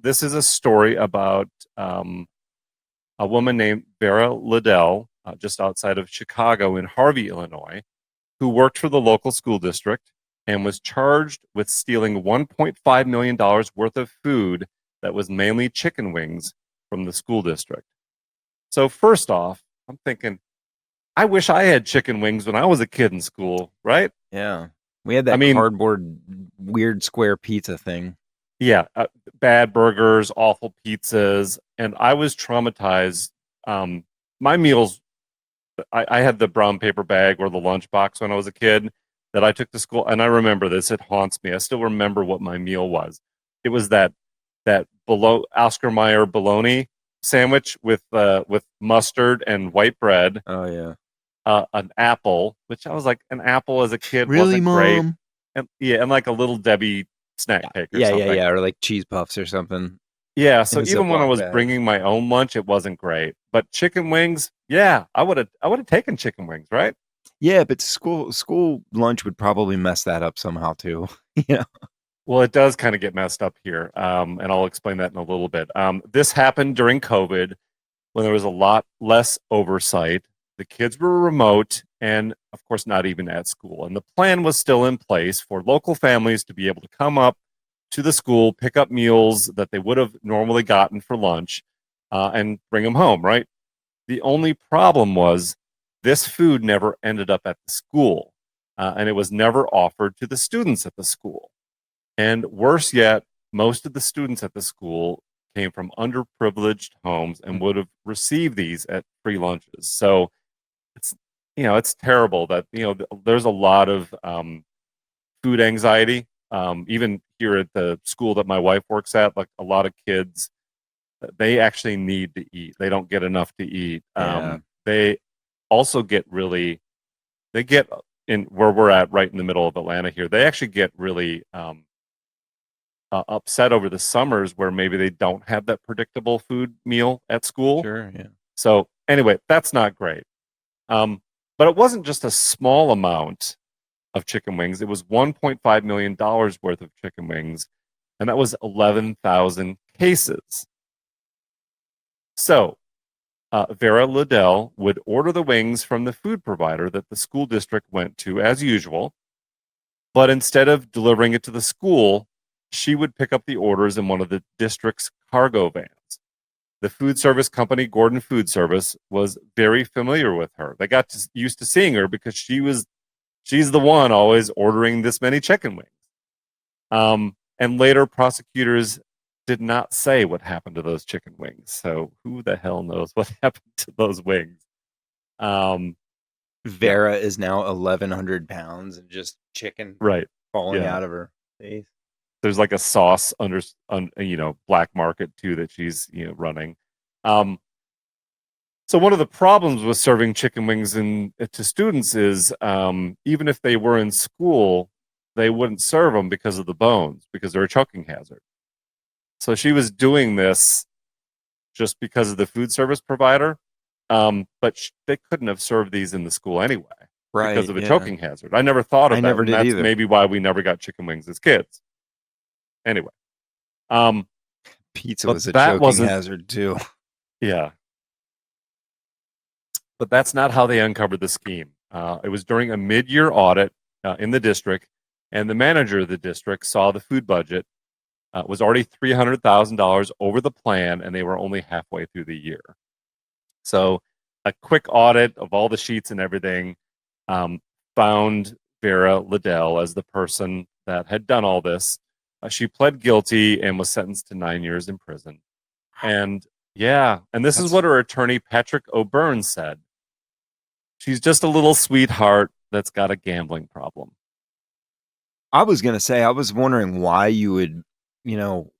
this is a story about a woman named Vera Liddell, just outside of Chicago in Harvey, Illinois, who worked for the local school district and was charged with stealing $1.5 million worth of food that was mainly chicken wings from the school district. So first off, I'm thinking, I wish I had chicken wings when I was a kid in school, right? Yeah. We had I that mean, cardboard weird square pizza thing. yeah, bad burgers, awful pizzas, and I was traumatized. My meals, I had the brown paper bag or the lunchbox when I was a kid that I took to school, and I remember this. It haunts me. I still remember what my meal was. It was that below Oscar Mayer bologna sandwich with mustard and white bread, Oh yeah. an apple, which I was like, an apple as a kid Really, wasn't great, Mom? and yeah, and like a little Debbie snack Yeah. cake or something. Yeah. Or like cheese puffs or something Yeah, in so a even when I Ziploc was bag. bringing my own lunch, it wasn't great. But chicken wings, yeah, I would have taken chicken wings, right? Yeah, but school lunch would probably mess that up somehow too. Yeah. Well, it does kind of get messed up here, and I'll explain that in a little bit. This happened during COVID when there was a lot less oversight. The kids were remote and, of course, not even at school. And the plan was still in place for local families to be able to come up to the school, pick up meals that they would have normally gotten for lunch, and bring them home, right? The only problem was this food never ended up at the school, and it was never offered to the students at the school. And worse yet, most of the students at the school came from underprivileged homes and would have received these at free lunches. So it's it's terrible that there's a lot of food anxiety. Even here at the school that my wife works at, like a lot of kids, they actually need to eat. They don't get enough to eat. Yeah. They also they get in where we're at, right in the middle of Atlanta here. They actually get really upset over the summers where maybe they don't have that predictable food meal at school. Sure. Yeah. So anyway, that's not great. Um, but it wasn't just a small amount of chicken wings. It was $1.5 million worth of chicken wings, and that was 11,000 cases. So Vera Liddell would order the wings from the food provider that the school district went to as usual, but instead of delivering it to the school, she would pick up the orders in one of the district's cargo vans. The food service company, Gordon Food Service, was very familiar with her. They got used to seeing her because she's the one always ordering this many chicken wings. And later, prosecutors did not say what happened to those chicken wings. So who the hell knows what happened to those wings? Um, yeah, Vera is now 1,100 pounds and just chicken right. falling Yeah, out of her face. there's like a sauce black market too that she's running. Um, so one of the problems with serving chicken wings to students is even if they were in school, they wouldn't serve them because of the bones because they're a choking hazard. So she was doing this just because of the food service provider, but they couldn't have served these in the school anyway because Right. of a Yeah. choking hazard. I never thought I of that, never and did that's either. maybe why we never got chicken wings as kids. Anyway, um, Pizza but was a that choking wasn't, hazard too. yeah, but that's not how they uncovered the scheme. It was during a mid-year audit in the district, and the manager of the district saw the food budget was already $300,000 over the plan, and they were only halfway through the year. So, a quick audit of all the sheets and everything um, found Vera Liddell as the person that had done all this. She pled guilty and was sentenced to 9 years in prison. And yeah, and this is That's. what her attorney, Patrick O'Byrne, said. She's just a little sweetheart that's got a gambling problem. I was gonna say. I was wondering why you would, you know,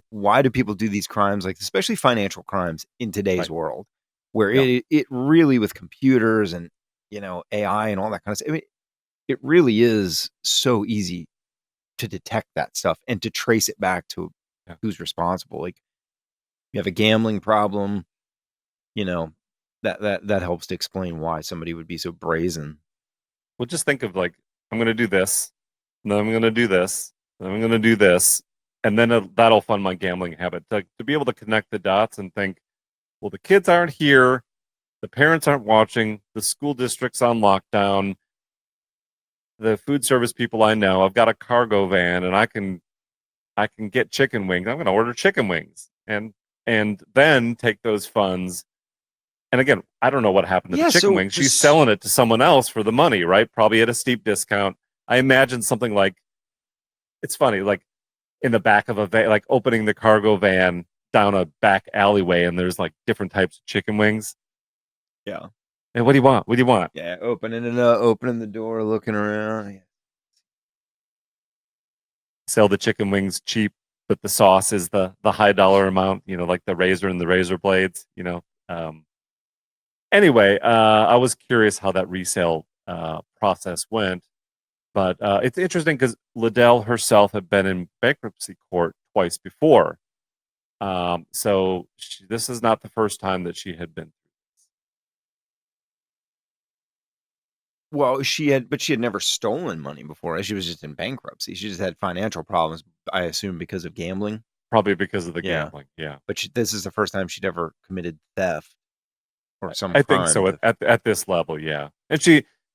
why do people do these crimes, like especially financial crimes in today's Right. world, where Yeah. it really with computers and AI and all that kind of stuff. I mean, it really is so easy to detect that stuff and to trace it back to Yeah. who's responsible. Like you have a gambling problem, you know, that helps to explain why somebody would be so brazen. Well, just think of like, I'm going to do this, and then I'm going to do this, and then I'm going to do this. and then that'll fund my gambling habit. To be able to connect the dots and think, well, the kids aren't here, the parents aren't watching, the school district's on lockdown, the food service people I know, I've got a cargo van, and I can get chicken wings. I'm going to order chicken wings, and then take those funds. And again, I don't know what happened to the Yeah, chicken so wings. She's selling it to someone else for the money, right? Probably at a steep discount. I imagine something like, it's funny, like in the back of a van, like opening the cargo van down a back alleyway, and there's like different types of chicken wings. yeah. And what do you want? What do you want? Yeah, opening it up, opening the door, looking around. Sell the chicken wings cheap, but the sauce is the high dollar amount, like the razor and the razor blades. Anyway, I was curious how that resale process went, but it's interesting because Liddell herself had been in bankruptcy court twice before. So this is not the first time that she had been through this. Well, she had never stolen money before. She was just in bankruptcy. She just had financial problems, I assume, because of gambling. Probably because of the Yeah. gambling. Yeah. But this is the first time she'd ever committed theft or some I think crime. so at this level, yeah. And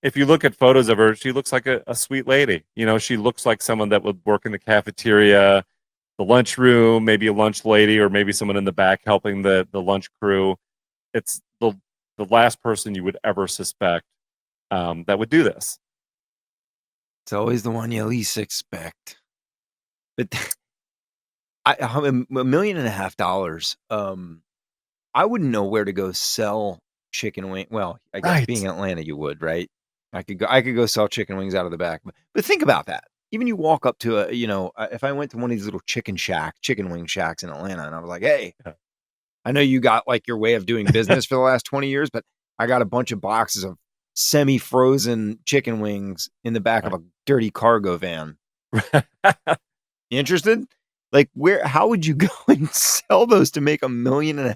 if you look at photos of her, she looks like a sweet lady. She looks like someone that would work in the cafeteria, the lunchroom, maybe a lunch lady, or maybe someone in the back helping the lunch crew. It's the last person you would ever suspect that would do this. It's always the one you least expect. But $1.5 million, I wouldn't know where to go sell chicken wing. Well, I guess being in Atlanta, you would, right? I could go sell chicken wings out of the back. But think about that. Even you walk up to if I went to one of these little chicken wing shacks in Atlanta, and I was like, hey, I know you got like your way of doing business for the last 20 years, but I got a bunch of boxes of semi-frozen chicken wings in the back of a dirty cargo van. You interested? Like, how would you go and sell those to make $1.5 million?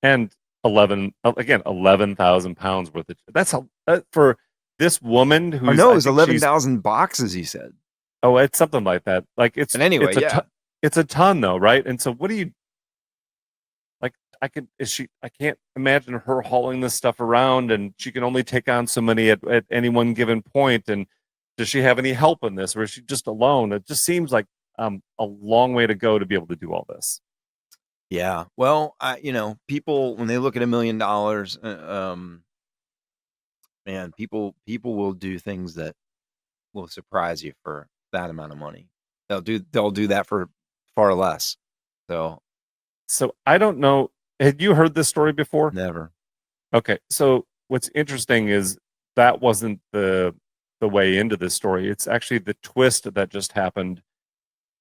And 11,000 pounds worth of, that's for this woman who's, no, it was 11,000 boxes, he said. Oh, it's something like that. Like but anyway, it's a ton though, right? And so what do you, like, I can't imagine her hauling this stuff around, and she can only take on so many at any one given point. And does she have any help in this, or is she just alone? It just seems like a long way to go to be able to do all this. Yeah. Well, people, when they look at $1 million, man, people will do things that will surprise you for that amount of money. They'll do that for far less. So I don't know. Had you heard this story before? Never. Okay. So what's interesting is that wasn't the way into this story. It's actually the twist that just happened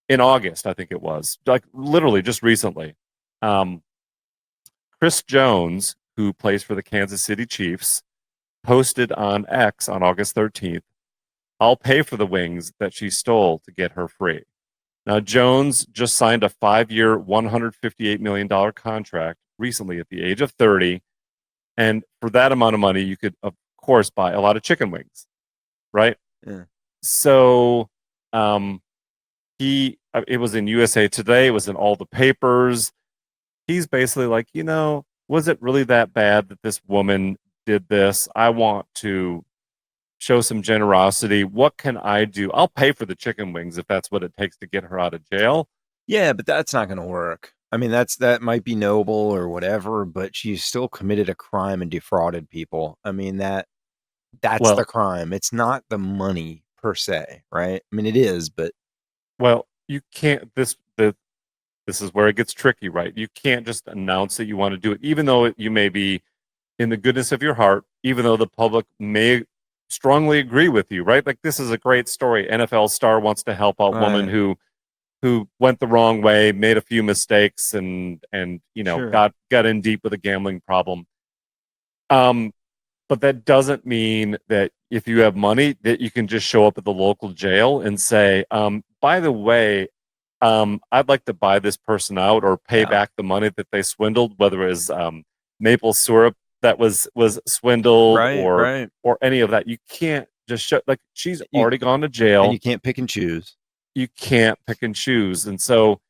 in August, I think it was, like literally just recently. Chris Jones, who plays for the Kansas City Chiefs, posted on X on August 13th, "I'll pay for the wings that she stole to get her free." Now, Jones just signed a 5-year, $158 million contract recently at the age of 30. And for that amount of money, you could, of course, buy a lot of chicken wings, right? Yeah. So it was in USA Today. It was in all the papers. He's basically like, was it really that bad that this woman did this? I want to show some generosity. What can I do? I'll pay for the chicken wings if that's what it takes to get her out of jail. Yeah, but that's not going to work. I mean, that might be noble or whatever, but she still committed a crime and defrauded people. I mean, that's the crime. It's not the money per se, right? I mean, it is, but you can't. This is where it gets tricky, right? You can't just announce that you want to do it, even though you may be in the goodness of your heart, even though the public may strongly agree with you, right? Like, this is a great story. NFL star wants to help out woman who went the wrong way, made a few mistakes, and Sure. got in deep with a gambling problem. But that doesn't mean that if you have money that you can just show up at the local jail and say, by the way, I'd like to buy this person out or pay back the money that they swindled, whether it was maple syrup that was swindled or any of that. You can't just show, like, she's already gone to jail. And you can't pick and choose. you can't pick and choose. And so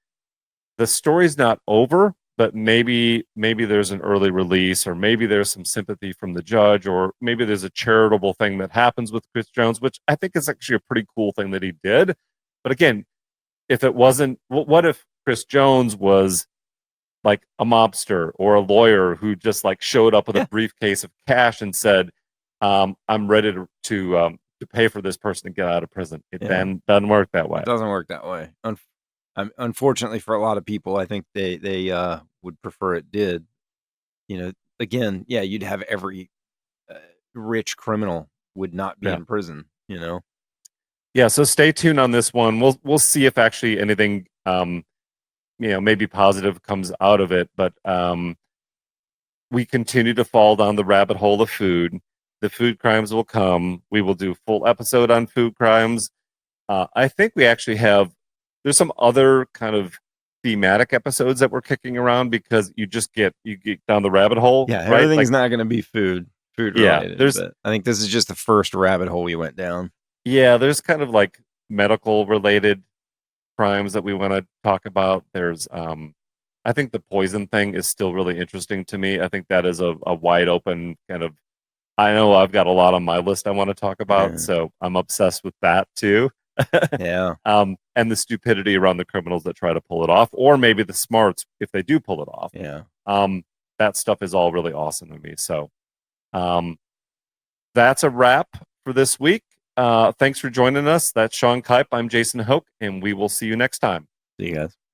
the story's not over, but maybe there's an early release, or maybe there's some sympathy from the judge, or maybe there's a charitable thing that happens with Chris Jones, which I think is actually a pretty cool thing that he did. But again, if it wasn't, what if Chris Jones was like a mobster or a lawyer who just like showed up with a briefcase of cash and said, I'm ready to pay for this person to get out of prison. It then doesn't work that way. It doesn't work that way. Unfortunately for a lot of people, I think they would prefer it did. You know, again, you'd have every rich criminal would not be in prison. You know. Yeah. So stay tuned on this one. We'll see if actually anything maybe positive comes out of it. But we continue to fall down the rabbit hole of food. The food crimes will come. We will do a full episode on food crimes. I think we actually there's some other kind of thematic episodes that we're kicking around, because you get down the rabbit hole. Yeah, right? everything's not going to be food related. But I think this is just the first rabbit hole we went down. Yeah, there's kind of like medical related crimes that we want to talk about. There's I think the poison thing is still really interesting to me. I think that is a wide open kind of, I know I've got a lot on my list I want to talk about, so I'm obsessed with that too. And the stupidity around the criminals that try to pull it off, or maybe the smarts if they do pull it off. That stuff is all really awesome to me. So that's a wrap for this week. Thanks for joining us. That's Sean Kipe. I'm Jason Hoke, and we will see you next time. See you guys.